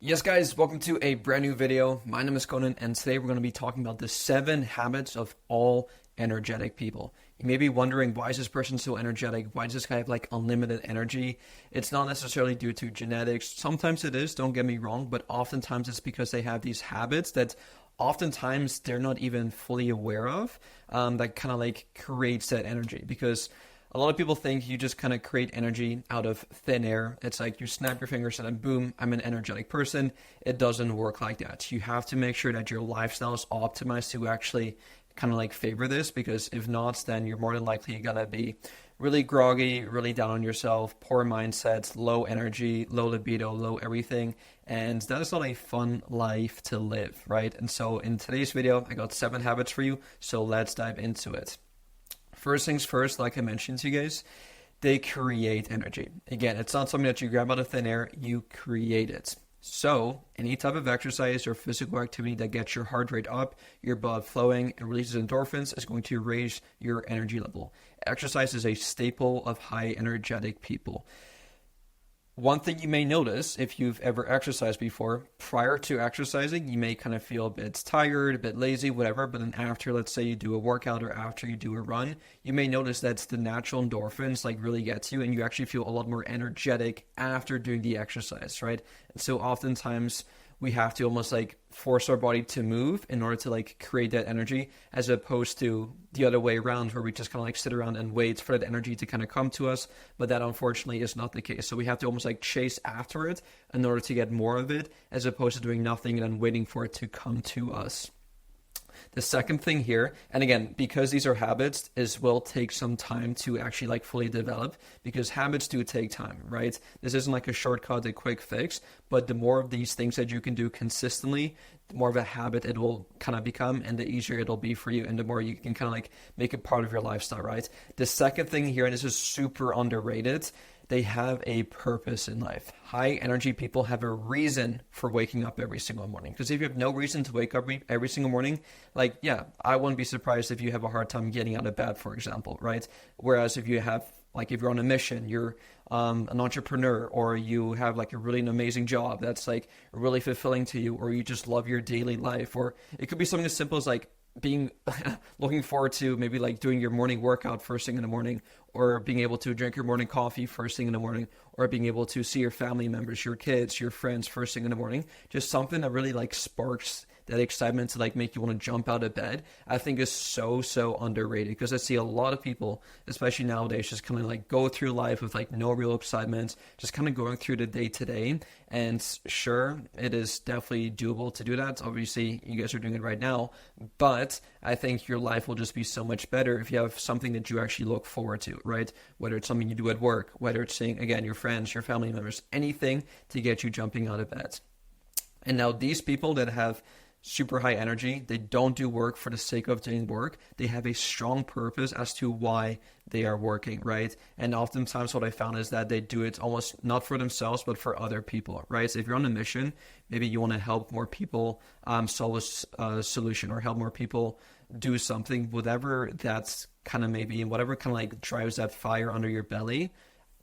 Yes guys, welcome to a brand new video. My name is Conan and today we're going to be talking about the 7 habits of all energetic people. You may be wondering, why is this person so energetic? Why does this guy have like unlimited energy? It's not necessarily due to genetics. Sometimes it is, don't get me wrong, but oftentimes it's because they have these habits that oftentimes they're not even fully aware of, that kind of like creates that energy. Because a lot of people think you just kind of create energy out of thin air. It's like you snap your fingers and then boom, I'm an energetic person. It doesn't work like that. You have to make sure that your lifestyle is optimized to actually kind of like favor this, because if not, then you're more than likely gonna be really groggy, really down on yourself, poor mindsets, low energy, low libido, low everything. And that is not a fun life to live, right? And so in today's video, I got 7 habits for you. So let's dive into it. First things first, like I mentioned to you guys, they create energy. Again, it's not something that you grab out of thin air, you create it. So any type of exercise or physical activity that gets your heart rate up, your blood flowing, and releases endorphins is going to raise your energy level. Exercise is a staple of high energetic people. One thing you may notice if you've ever exercised before, prior to exercising, you may kind of feel a bit tired, a bit lazy, whatever, but then after, let's say you do a workout or after you do a run, you may notice that the natural endorphins like really gets you and you actually feel a lot more energetic after doing the exercise, right? And so oftentimes we have to almost like force our body to move in order to like create that energy, as opposed to the other way around where we just kind of like sit around and wait for that energy to kind of come to us. But that unfortunately is not the case. So we have to almost like chase after it in order to get more of it, as opposed to doing nothing and then waiting for it to come to us. The second thing here, and again, because these are habits, is will take some time to actually like fully develop, because habits do take time, right? This isn't like a shortcut, a quick fix, but the more of these things that you can do consistently, the more of a habit it will kind of become, and the easier it'll be for you, and the more you can kind of like make it part of your lifestyle, right? The second thing here, and this is super underrated, they have a purpose in life. High energy people have a reason for waking up every single morning. Because if you have no reason to wake up every single morning, like, yeah, I wouldn't be surprised if you have a hard time getting out of bed, for example, right? Whereas if you have, like, if you're on a mission, you're an entrepreneur, or you have like a really amazing job that's like really fulfilling to you, or you just love your daily life, or it could be something as simple as like being looking forward to maybe like doing your morning workout first thing in the morning, or being able to drink your morning coffee first thing in the morning, or being able to see your family members, your kids, your friends first thing in the morning. Just something that really like sparks that excitement to like make you want to jump out of bed, I think is so underrated. Because I see a lot of people, especially nowadays, just kind of like go through life with like no real excitement, just kind of going through the day to day. And sure, it is definitely doable to do that. Obviously, you guys are doing it right now, but I think your life will just be so much better if you have something that you actually look forward to, right? Whether it's something you do at work, whether it's seeing, again, your friends, your family members, anything to get you jumping out of bed. And now these people that have super high energy, they don't do work for the sake of doing work. They have a strong purpose as to why they are working, right? And oftentimes what I found is that they do it almost not for themselves, but for other people, right? So if you're on a mission, maybe you want to help more people solve a solution, or help more people do something, whatever that's kind of maybe, and whatever kind of like drives that fire under your belly,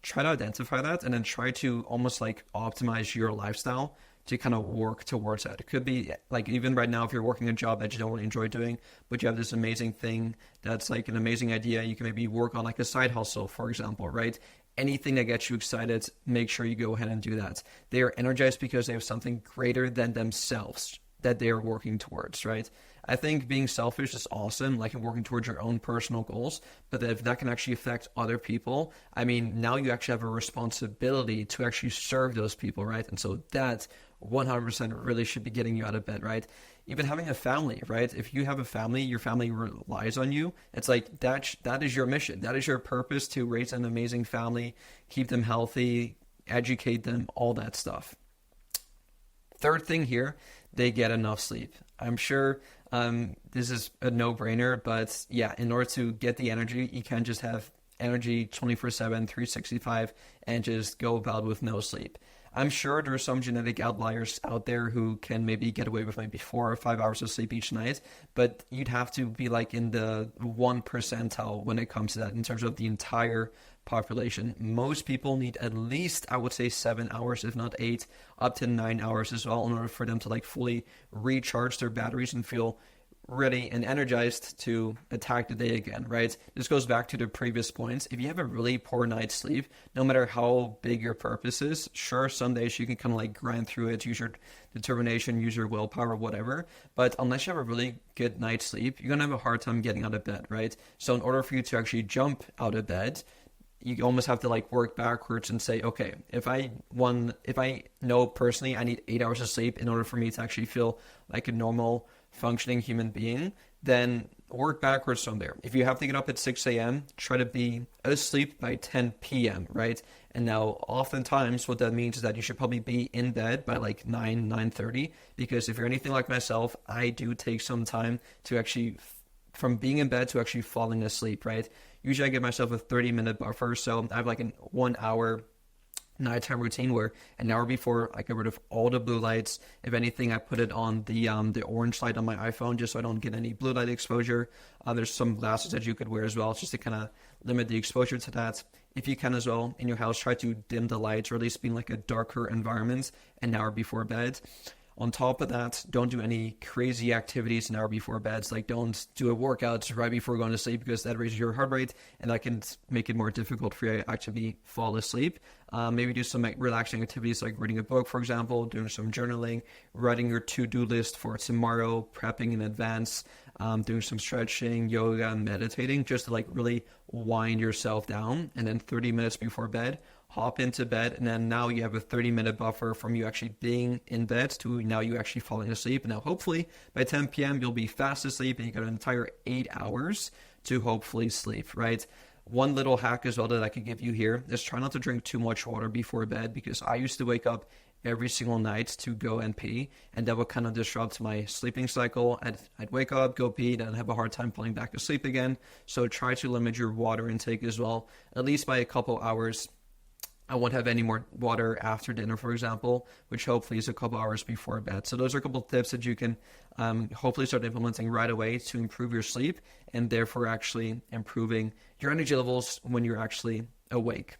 try to identify that and then try to almost like optimize your lifestyle to kind of work towards that. It could be like, even right now, if you're working a job that you don't really enjoy doing, but you have this amazing thing that's like an amazing idea, you can maybe work on like a side hustle, for example, right? Anything that gets you excited, make sure you go ahead and do that. They are energized because they have something greater than themselves that they are working towards, right? I think being selfish is awesome, like working towards your own personal goals, but if that can actually affect other people, I mean, now you actually have a responsibility to actually serve those people, right? And so that 100% really should be getting you out of bed, right? Even having a family, right? If you have a family, your family relies on you. It's like that is your mission. That is your purpose, to raise an amazing family, keep them healthy, educate them, all that stuff. Third thing here, they get enough sleep. I'm sure this is a no-brainer, but yeah, in order to get the energy, you can't just have energy 24/7, 365, and just go about with no sleep. I'm sure there's some genetic outliers out there who can maybe get away with maybe 4 or 5 hours of sleep each night, but you'd have to be like in the 1 percentile when it comes to that in terms of the entire population. Most people need at least, I would say, 7 hours, if not eight, up to 9 hours as well, in order for them to like fully recharge their batteries and feel ready and energized to attack the day again, right? This goes back to the previous points. If you have a really poor night's sleep, no matter how big your purpose is, sure, some days you can kind of like grind through it, use your determination, use your willpower, whatever. But unless you have a really good night's sleep, you're going to have a hard time getting out of bed, right? So in order for you to actually jump out of bed, you almost have to like work backwards and say, okay, if I know personally I need 8 hours of sleep in order for me to actually feel like a normal functioning human being, then work backwards from there. If you have to get up at 6 a.m., try to be asleep by 10 p.m., right? And now oftentimes what that means is that you should probably be in bed by like 9:30, because if you're anything like myself, I do take some time to actually, from being in bed to actually falling asleep, right? Usually I give myself a 30-minute buffer, so I have like a 1 hour nighttime routine where an hour before I get rid of all the blue lights. If anything, I put it on the orange light on my iPhone just so I don't get any blue light exposure. There's some glasses that you could wear as well, just to kind of limit the exposure to that. If you can as well, in your house, try to dim the lights, or at least be in like a darker environment an hour before bed. On top of that, don't do any crazy activities an hour before bed. Like, don't do a workout right before going to sleep, because that raises your heart rate and that can make it more difficult for you to actually fall asleep. Maybe do some relaxing activities like reading a book, for example, doing some journaling, writing your to-do list for tomorrow, prepping in advance, doing some stretching, yoga, and meditating, just to like really wind yourself down. And then 30 minutes before bed, hop into bed, and then now you have a 30-minute buffer from you actually being in bed to now you actually falling asleep. And now hopefully by 10 p.m. you'll be fast asleep and you got an entire 8 hours to hopefully sleep, right? One little hack as well that I could give you here is try not to drink too much water before bed, because I used to wake up every single night to go and pee, and that would kind of disrupt my sleeping cycle. I'd wake up, go pee, then have a hard time falling back to sleep again. So try to limit your water intake as well, at least by a couple hours. I won't have any more water after dinner, for example, which hopefully is a couple hours before bed. So those are a couple of tips that you can hopefully start implementing right away to improve your sleep, and therefore actually improving your energy levels when you're actually awake.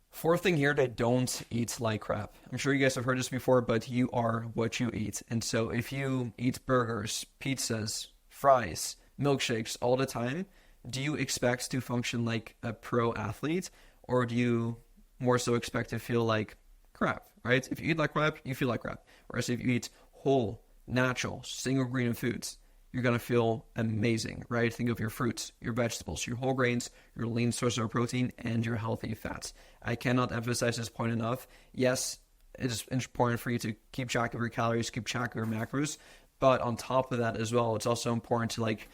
Fourth thing here, that don't eat like crap. I'm sure you guys have heard this before, but you are what you eat. And so if you eat burgers, pizzas, fries, milkshakes all the time, do you expect to function like a pro athlete? Or do you more so expect to feel like crap, right? If you eat like crap, you feel like crap. Whereas if you eat whole, natural, single ingredient foods, you're going to feel amazing, right? Think of your fruits, your vegetables, your whole grains, your lean sources of protein, and your healthy fats. I cannot emphasize this point enough. Yes, it is important for you to keep track of your calories, keep track of your macros. But on top of that as well, it's also important to like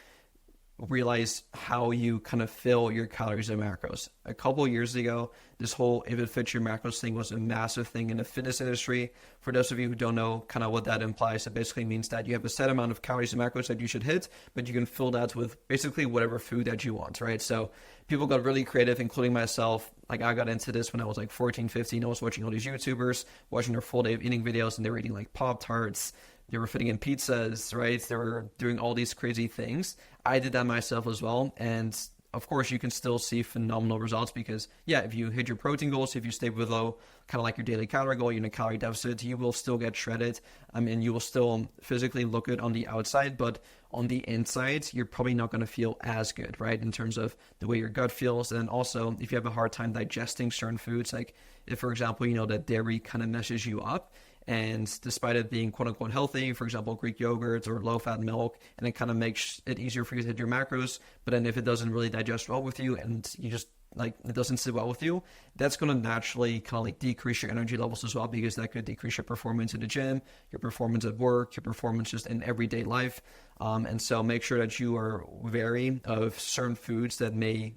realize how you kind of fill your calories and macros. A couple of years ago, this whole if it fits your macros thing was a massive thing in the fitness industry. For those of you who don't know kind of what that implies, it basically means that you have a set amount of calories and macros that you should hit, but you can fill that with basically whatever food that you want, right? So people got really creative, including myself. Like, I got into this when I was like 14, 15. I was watching all these YouTubers, watching their full day of eating videos, and they were eating like Pop-Tarts. They were fitting in pizzas, right? They were doing all these crazy things. I did that myself as well. And of course, you can still see phenomenal results because, yeah, if you hit your protein goals, if you stay below kind of like your daily calorie goal, you're in a calorie deficit, you will still get shredded. I mean, you will still physically look good on the outside, but on the inside, you're probably not going to feel as good, right? In terms of the way your gut feels. And then also, if you have a hard time digesting certain foods, like if, for example, you know that dairy kind of messes you up, and despite it being quote unquote healthy, for example, Greek yogurt or low fat milk, and it kind of makes it easier for you to hit your macros. But then if it doesn't really digest well with you and you just like it doesn't sit well with you, that's going to naturally kind of like decrease your energy levels as well, because that could decrease your performance in the gym, your performance at work, your performance just in everyday life. And so make sure that you are wary of certain foods that maybe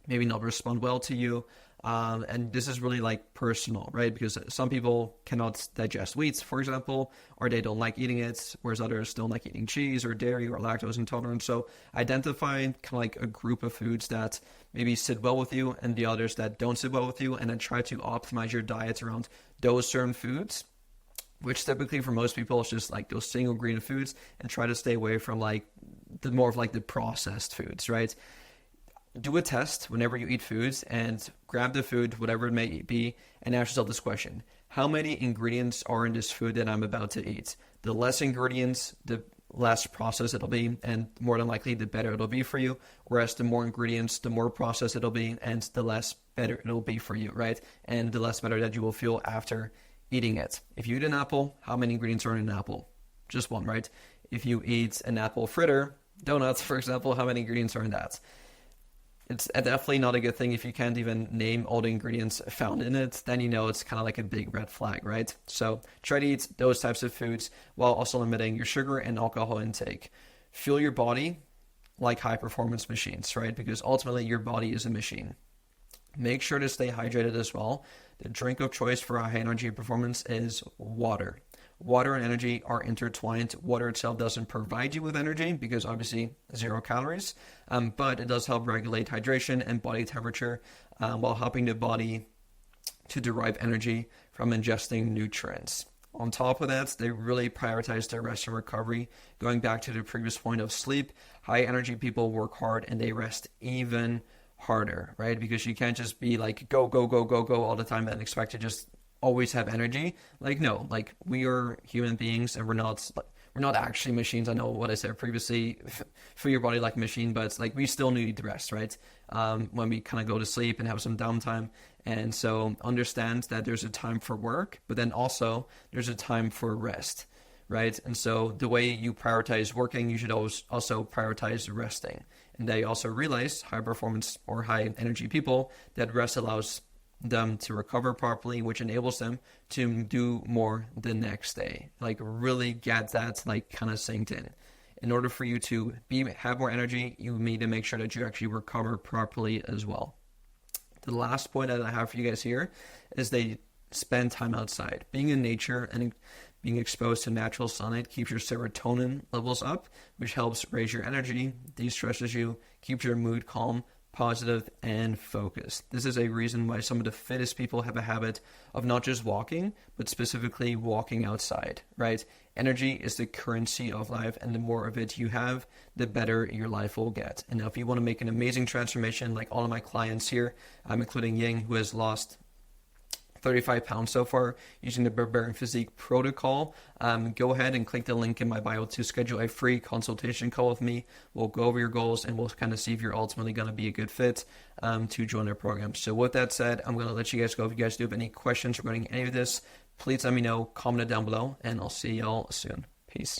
not respond well to you. And this is really like personal, right? Because some people cannot digest wheat, for example, or they don't like eating it, whereas others don't like eating cheese or dairy or lactose intolerant. So identify kind of like a group of foods that maybe sit well with you and the others that don't sit well with you, and then try to optimize your diet around those certain foods, which typically for most people is just like those single ingredient foods, and try to stay away from like the more of like the processed foods, right? Do a test whenever you eat foods and grab the food, whatever it may be, and ask yourself this question: how many ingredients are in this food that I'm about to eat? The less ingredients, the less processed it'll be, and more than likely the better it'll be for you. Whereas the more ingredients, the more processed it'll be, and the less better it'll be for you, right? And the less better that you will feel after eating it. If you eat an apple, how many ingredients are in an apple? Just one, right? If you eat an apple fritter, donuts, for example, how many ingredients are in that? It's definitely not a good thing if you can't even name all the ingredients found in it. Then you know it's kind of like a big red flag, right? So try to eat those types of foods while also limiting your sugar and alcohol intake. Fuel your body like high performance machines, right? Because ultimately your body is a machine. Make sure to stay hydrated as well. The drink of choice for high energy performance is water. Water and energy are intertwined. Water itself doesn't provide you with energy because obviously 0 calories, but it does help regulate hydration and body temperature while helping the body to derive energy from ingesting nutrients. On top of that, they really prioritize their rest and recovery. Going back to the previous point of sleep, high energy people work hard and they rest even harder, right? Because you can't just be like go, go, go, go, go all the time and expect to just always have energy. Like, no, like we are human beings and we're not actually machines. I know what I said previously, feel your body like a machine, but it's like we still need rest, right? When we kind of go to sleep and have some downtime. And so understand that there's a time for work, but then also there's a time for rest, right? And so the way you prioritize working, you should always also prioritize resting. And they also realize, high performance or high energy people, that rest allows them to recover properly, which enables them to do more the next day. Like really get that like kind of synced in. In order for you to have more energy, you need to make sure that you actually recover properly as well. The last point that I have for you guys here is they spend time outside. Being in nature and being exposed to natural sunlight keeps your serotonin levels up, which helps raise your energy, de-stresses you, keeps your mood calm, positive, and focused. This is a reason why some of the fittest people have a habit of not just walking, but specifically walking outside, right? Energy is the currency of life, and the more of it you have, the better your life will get. And now if you want to make an amazing transformation, like all of my clients here, including Ying, who has lost 35 pounds so far using the Barbarian Physique protocol, go ahead and click the link in my bio to schedule a free consultation call with me. We'll go over your goals and we'll kind of see if you're ultimately going to be a good fit to join our program. So with that said, I'm going to let you guys go. If you guys do have any questions regarding any of this, please let me know, comment it down below, and I'll see y'all soon. Peace.